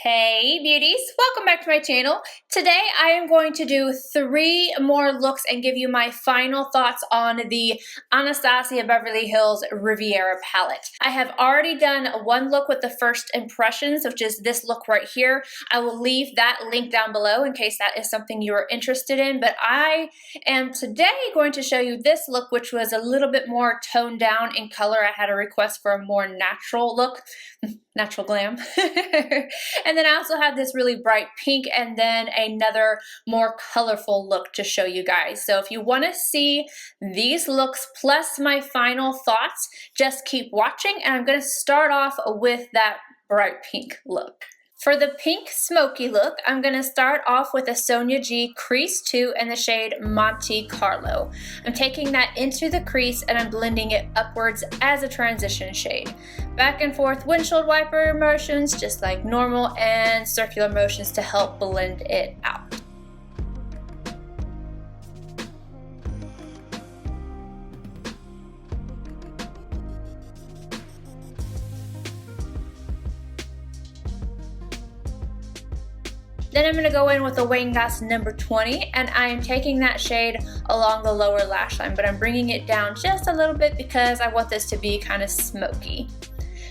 Hey beauties, welcome back to my channel. Today I am going to do 3 more looks and give you my final thoughts on the Anastasia Beverly Hills Riviera palette. I have already done one look with the first impressions, which is this look right here. I will leave that link down below in case that is something you are interested in, but I am today going to show you this look, which was a little bit more toned down in color. I had a request for a more natural look. Natural glam. And then I also have this really bright pink and then another more colorful look to show you guys. So if you want to see these looks plus my final thoughts, just keep watching, and I'm going to start off with that bright pink look. For the pink smoky look, I'm going to start off with a Sonia G Crease 2 in the shade Monte Carlo. I'm taking that into the crease and I'm blending it upwards as a transition shade. Back and forth windshield wiper motions just like normal, and circular motions to help blend it out. Then I'm going to go in with the Wayne-Goss number 20, and I am taking that shade along the lower lash line, but I'm bringing it down just a little bit because I want this to be kind of smoky.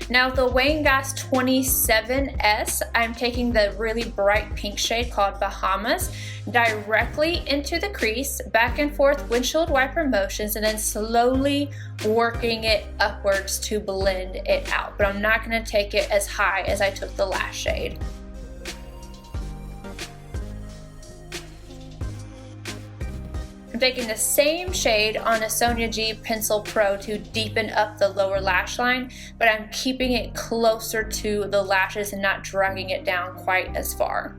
Now with the Wayne-Goss 27S, I'm taking the really bright pink shade called Bahamas directly into the crease, back and forth windshield wiper motions, and then slowly working it upwards to blend it out. But I'm not going to take it as high as I took the last shade. I'm taking the same shade on a Sonia G Pencil Pro to deepen up the lower lash line, but I'm keeping it closer to the lashes and not dragging it down quite as far.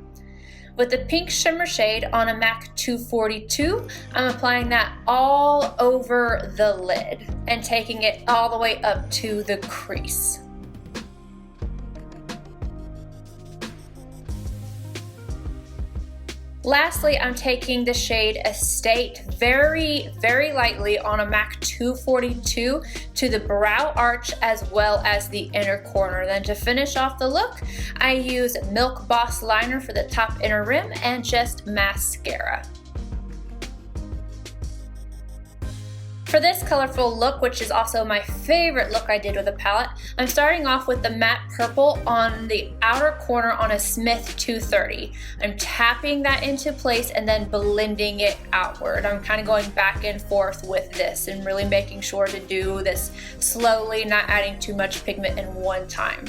With the pink shimmer shade on a MAC 242, I'm applying that all over the lid and taking it all the way up to the crease. Lastly, I'm taking the shade Estate very lightly on a MAC 242 to the brow arch as well as the inner corner. Then to finish off the look, I use Milk Boss liner for the top inner rim and just mascara. For this colorful look, which is also my favorite look I did with the palette, I'm starting off with the matte purple on the outer corner on a Smith 230. I'm tapping that into place and then blending it outward. I'm kind of going back and forth with this and really making sure to do this slowly, not adding too much pigment in one time.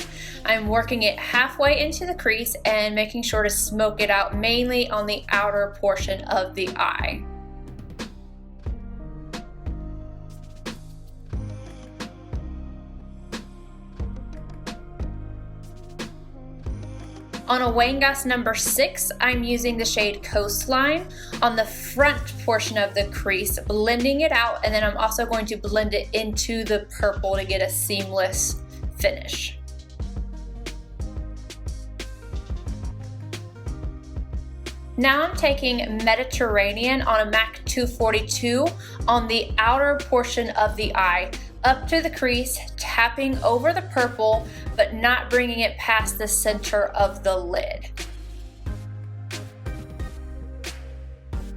I'm working it halfway into the crease and making sure to smoke it out mainly on the outer portion of the eye. On a Wayne-Goss number 6, I'm using the shade Coastline on the front portion of the crease, blending it out, and then I'm also going to blend it into the purple to get a seamless finish. Now I'm taking Mediterranean on a MAC 242 on the outer portion of the eye, up to the crease, tapping over the purple, but not bringing it past the center of the lid.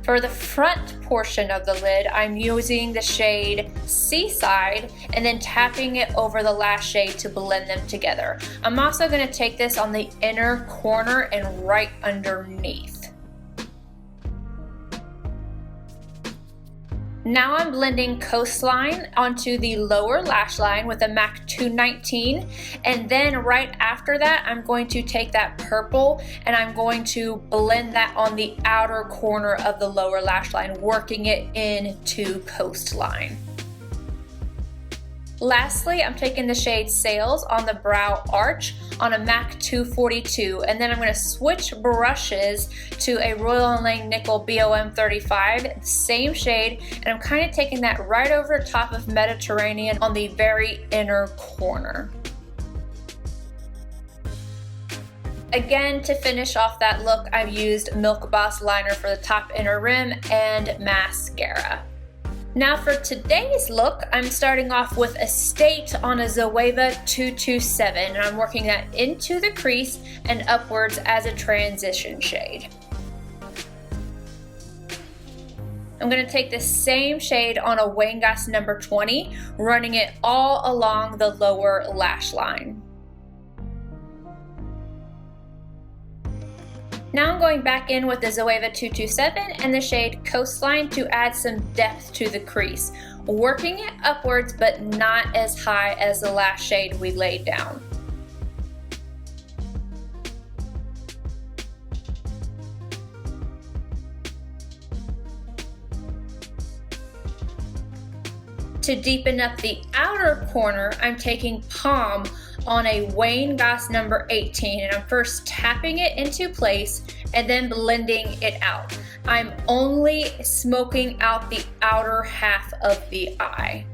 For the front portion of the lid, I'm using the shade Seaside and then tapping it over the last shade to blend them together. I'm also going to take this on the inner corner and right underneath. Now I'm blending Coastline onto the lower lash line with a MAC 219, and then right after that I'm going to take that purple and I'm going to blend that on the outer corner of the lower lash line, working it into Coastline. Lastly, I'm taking the shade Sails on the brow arch on a MAC 242, and then I'm going to switch brushes to a Royal & Langnickel BOM 35, same shade, and I'm kind of taking that right over top of Mediterranean on the very inner corner. Again, to finish off that look, I've used Milk Boss liner for the top inner rim and mascara. Now for today's look, I'm starting off with a State on a Zoeva 227, and I'm working that into the crease and upwards as a transition shade. I'm going to take the same shade on a Wangas number 20, running it all along the lower lash line. Now I'm going back in with the Zoeva 227 and the shade Coastline to add some depth to the crease, working it upwards but not as high as the last shade we laid down. To deepen up the outer corner, I'm taking Palm on a Wangas number 18, and I'm first tapping it into place and then blending it out. I'm only smoking out the outer half of the eye.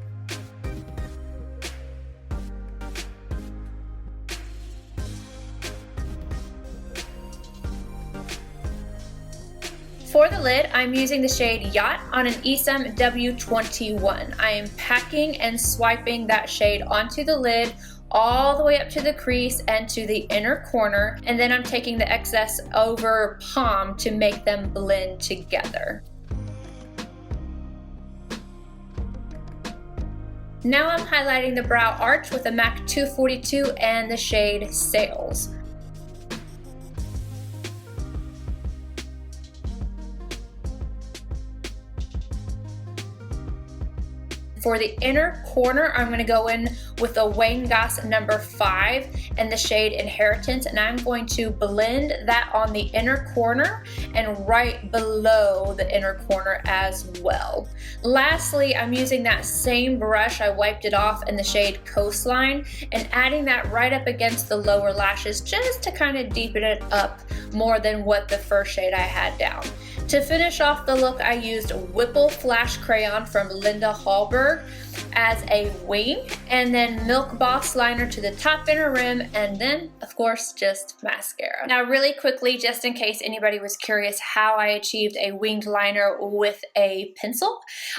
For the lid, I'm using the shade Yacht on an Esom W21. I am packing and swiping that shade onto the lid all the way up to the crease and to the inner corner, and then I'm taking the excess over Palm to make them blend together. Now I'm highlighting the brow arch with a MAC 242 and the shade Sails. For the inner corner, I'm going to go in with a Wangas number 5 and the shade Inheritance, and I'm going to blend that on the inner corner and right below the inner corner as well. Lastly, I'm using that same brush, I wiped it off, in the shade Coastline, and adding that right up against the lower lashes just to kind of deepen it up more than what the first shade I had down. To finish off the look, I used Whipple Flash Crayon from Linda Hallberg as a wing, and then Milk Boss liner to the top inner rim, and then, of course, just mascara. Now, really quickly, just in case anybody was curious how I achieved a winged liner with a pencil,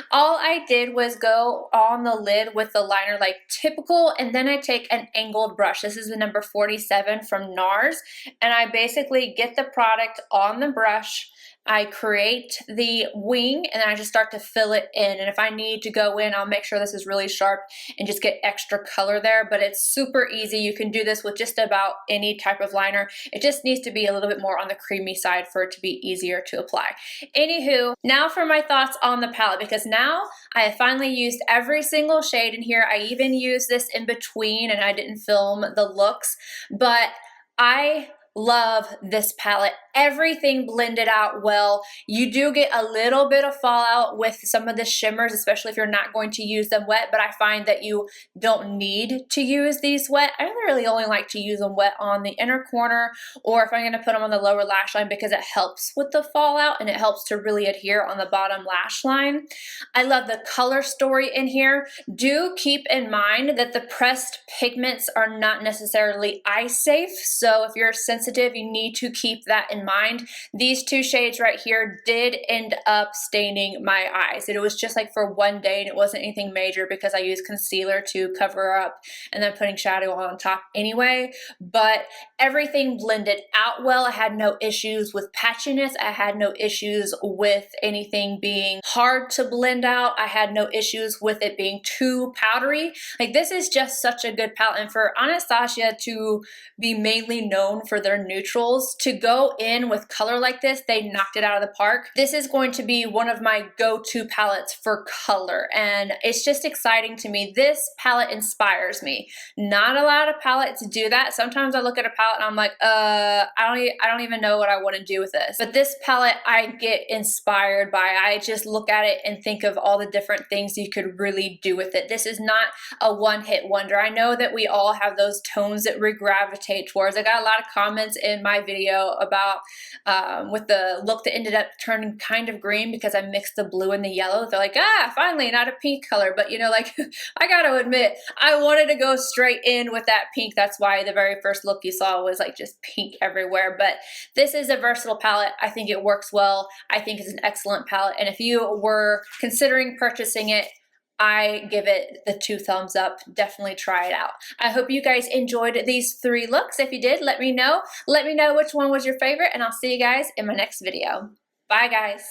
all I did was go on the lid with the liner like typical, and then I take an angled brush. This is the number 47 from NARS, and I basically get the product on the brush, I create the wing, and then I just start to fill it in. And if I need to go in, I'll make sure this is really sharp and just get extra color there. But it's super easy. You can do this with just about any type of liner. It just needs to be a little bit more on the creamy side for it to be easier to apply. Anywho, now for my thoughts on the palette, because now I have finally used every single shade in here. I even used this in between, and I didn't film the looks, but I love this palette. Everything blended out well. You do get a little bit of fallout with some of the shimmers, especially if you're not going to use them wet, but I find that you don't need to use these wet. I really only like to use them wet on the inner corner, or if I'm going to put them on the lower lash line, because it helps with the fallout and it helps to really adhere on the bottom lash line. I love the color story in here. Do keep in mind that the pressed pigments are not necessarily eye safe, so if you're sensitive, you need to keep that in mind. These two shades right here did end up staining my eyes. It was just like for one day, and it wasn't anything major because I used concealer to cover up and then putting shadow on top anyway, but everything blended out well. I had no issues with patchiness. I had no issues with anything being hard to blend out. I had no issues with it being too powdery. Like, this is just such a good palette, and for Anastasia to be mainly known for their neutrals, to go in with color like this, they knocked it out of the park. This is going to be one of my go-to palettes for color, and it's just exciting to me. This palette inspires me. Not a lot of palettes do that. Sometimes I look at a palette and I'm like, I don't even know what I want to do with this. But this palette I get inspired by. I just look at it and think of all the different things you could really do with it. This is not a one-hit wonder. I know that we all have those tones that we gravitate towards. I got a lot of comments in my video about with the look that ended up turning kind of green because I mixed the blue and the yellow. They're like, ah, finally not a pink color. But you know, like, I gotta admit, I wanted to go straight in with that pink. That's why the very first look you saw was like just pink everywhere. But this is a versatile palette. I think it works well. I think it's an excellent palette. And if you were considering purchasing it, I give it the 2 thumbs up. Definitely try it out. I hope you guys enjoyed these 3 looks. If you did, let me know. Let me know which one was your favorite, and I'll see you guys in my next video. Bye, guys.